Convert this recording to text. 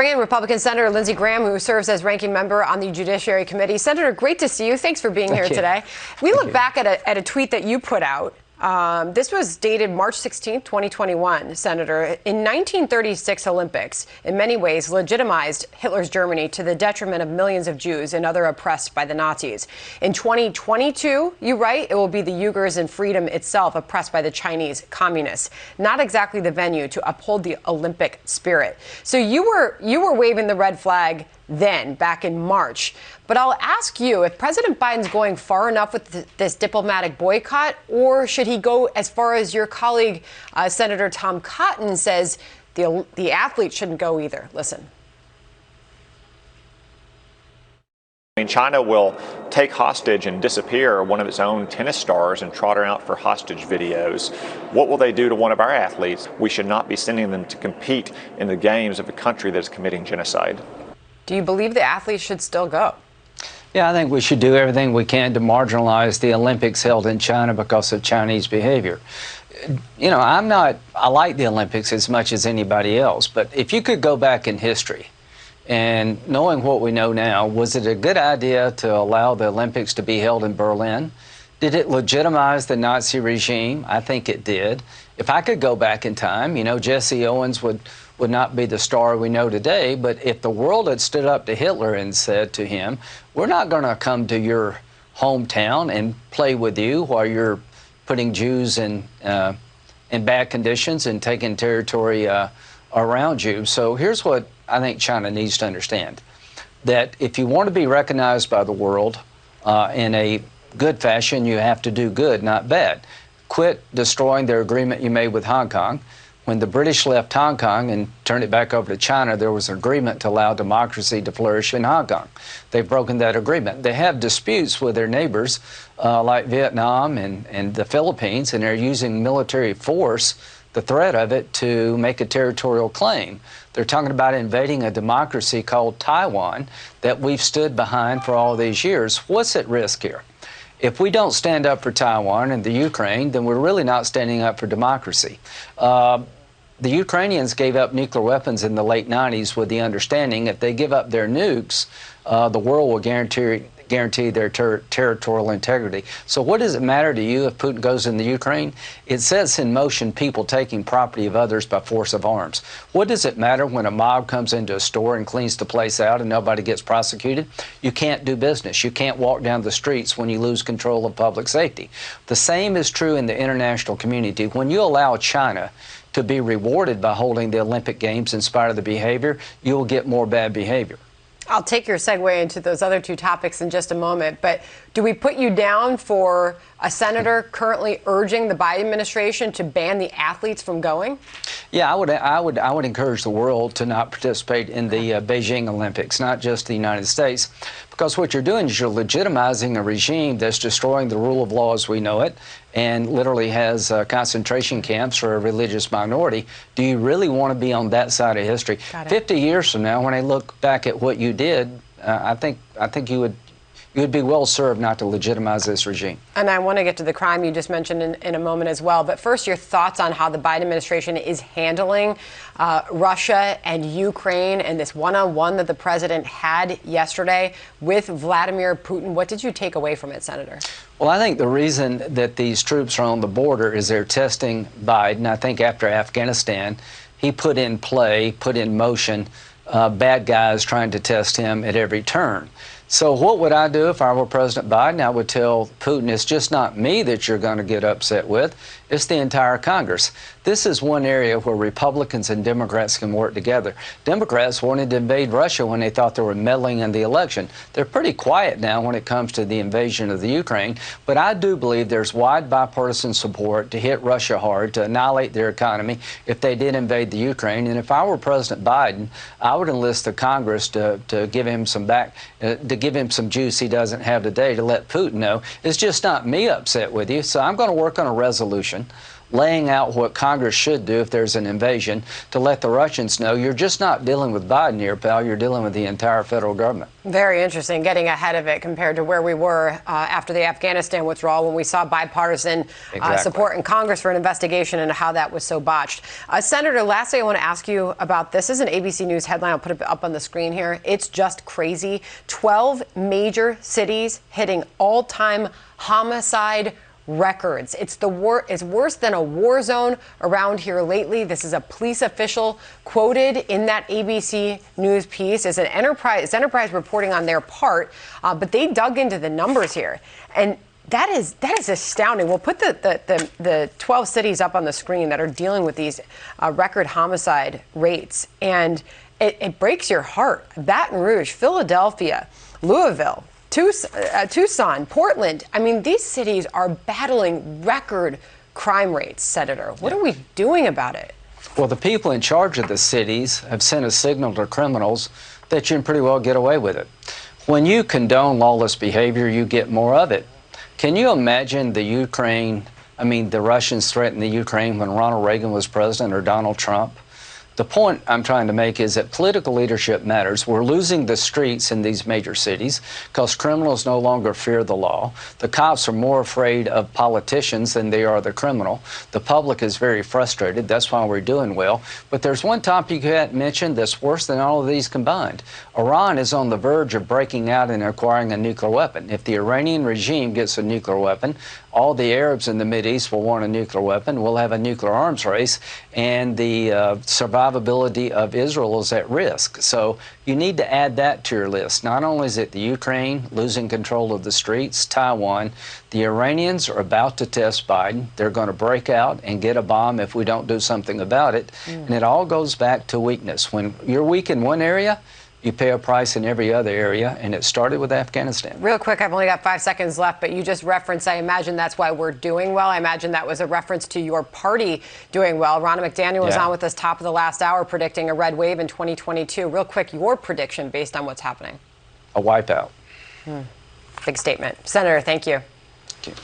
bring in Republican Senator Lindsey Graham, who serves as ranking member on the Judiciary Committee. Senator, great to see you. Thanks for being here today. We look back at a tweet that you put out. This was dated March 16th, 2021, Senator. In 1936 Olympics, in many ways, legitimized Hitler's Germany to the detriment of millions of Jews and other oppressed by the Nazis. In 2022, you write, it will be the Uyghurs and freedom itself oppressed by the Chinese communists. Not exactly the venue to uphold the Olympic spirit. So you were waving the red flag then, back in March. But I'll ask you, if President Biden's going far enough with this diplomatic boycott, or should he go as far as your colleague, Senator Tom Cotton, says the athletes shouldn't go either? Listen. I mean, China will take hostage and disappear one of its own tennis stars and trot her out for hostage videos. What will they do to one of our athletes? We should not be sending them to compete in the games of a country that is committing genocide. Do you believe the athletes should still go? Yeah, I think we should do everything we can to marginalize the Olympics held in China because of Chinese behavior. You know, I like the Olympics as much as anybody else, but if you could go back in history and knowing what we know now, was it a good idea to allow the Olympics to be held in Berlin? Did it legitimize the Nazi regime? I think it did. If I could go back in time, you know, Jesse Owens would not be the star we know today, but if the world had stood up to Hitler and said to him, we're not going to come to your hometown and play with you while you're putting Jews in bad conditions and taking territory around you. So here's what I think China needs to understand, that if you want to be recognized by the world in a good fashion, you have to do good, not bad. Quit destroying their agreement you made with Hong Kong. When the British left Hong Kong and turned it back over to China, there was an agreement to allow democracy to flourish in Hong Kong. They've broken that agreement. They have disputes with their neighbors like Vietnam and the Philippines, and they're using military force, the threat of it, to make a territorial claim. They're talking about invading a democracy called Taiwan that we've stood behind for all these years. What's at risk here? If we don't stand up for Taiwan and the Ukraine, then we're really not standing up for democracy. The Ukrainians gave up nuclear weapons in the late 90s with the understanding if they give up their nukes, the world will guarantee their territorial integrity. So what does it matter to you if Putin goes in the Ukraine? It sets in motion people taking property of others by force of arms. What does it matter when a mob comes into a store and cleans the place out and nobody gets prosecuted? You can't do business. You can't walk down the streets when you lose control of public safety. The same is true in the international community. When you allow China to be rewarded by holding the Olympic Games in spite of the behavior, you'll get more bad behavior. I'll take your segue into those other two topics in just a moment, but do we put you down for a senator currently urging the Biden administration to ban the athletes from going? Yeah, I would encourage the world to not participate in the Beijing Olympics, not just the United States, because what you're doing is you're legitimizing a regime that's destroying the rule of law as we know it and literally has concentration camps for a religious minority. Do you really want to be on that side of history? 50 years from now, when I look back at what you did, I think you would be well served not to legitimize this regime. And I want to get to the crime you just mentioned in a moment as well. But first, your thoughts on how the Biden administration is handling Russia and Ukraine and this one-on-one that the president had yesterday with Vladimir Putin. What did you take away from it, Senator? Well, I think the reason that these troops are on the border is they're testing Biden. I think after Afghanistan, he put in motion bad guys trying to test him at every turn. So what would I do if I were President Biden? I would tell Putin, it's just not me that you're going to get upset with. It's the entire Congress. This is one area where Republicans and Democrats can work together. Democrats wanted to invade Russia when they thought they were meddling in the election. They're pretty quiet now when it comes to the invasion of the Ukraine. But I do believe there's wide bipartisan support to hit Russia hard, to annihilate their economy if they did invade the Ukraine. And if I were President Biden, I would enlist the Congress to give him some juice he doesn't have today, to let Putin know it's just not me upset with you. So I'm going to work on a resolution laying out what Congress should do if there's an invasion, to let the Russians know you're just not dealing with Biden here, pal, you're dealing with the entire federal government. Very interesting, getting ahead of it compared to where we were after the Afghanistan withdrawal, when we saw bipartisan support in Congress for an investigation into how that was so botched. Senator, lastly, I want to ask you about this. This is an ABC News headline. I'll put it up on the screen here. It's just crazy. 12 major cities hitting all-time homicide records. It's worse than a war zone around here lately. This is a police official quoted in that ABC News piece. It's Enterprise reporting on their part, but they dug into the numbers here, and that is astounding. We'll put the 12 cities up on the screen that are dealing with these record homicide rates, and it breaks your heart. Baton Rouge, Philadelphia, Louisville, Tucson, Portland. I mean, these cities are battling record crime rates, Senator. What are we doing about it? Well, the people in charge of the cities have sent a signal to criminals that you can pretty well get away with it. When you condone lawless behavior, you get more of it. Can you imagine the Russians threatened the Ukraine when Ronald Reagan was president, or Donald Trump? The point I'm trying to make is that political leadership matters. We're losing the streets in these major cities because criminals no longer fear the law. The cops are more afraid of politicians than they are the criminal. The public is very frustrated. That's why we're doing well. But there's one topic you hadn't mentioned that's worse than all of these combined. Iran is on the verge of breaking out and acquiring a nuclear weapon. If the Iranian regime gets a nuclear weapon, all the Arabs in the Mideast will want a nuclear weapon. We'll have a nuclear arms race, and the survivability of Israel is at risk. So you need to add that to your list. Not only is it the Ukraine losing control of the streets, Taiwan, the Iranians are about to test Biden. They're going to break out and get a bomb if we don't do something about it. And it all goes back to weakness. When you're weak in one area, you pay a price in every other area, and it started with Afghanistan. Real quick, I've only got 5 seconds left, but you just referenced, I imagine that's why we're doing well. I imagine that was a reference to your party doing well. Ronna McDaniel was on with us top of the last hour predicting a red wave in 2022. Real quick, your prediction based on what's happening. A wipeout. Big statement. Senator, thank you. Thank you.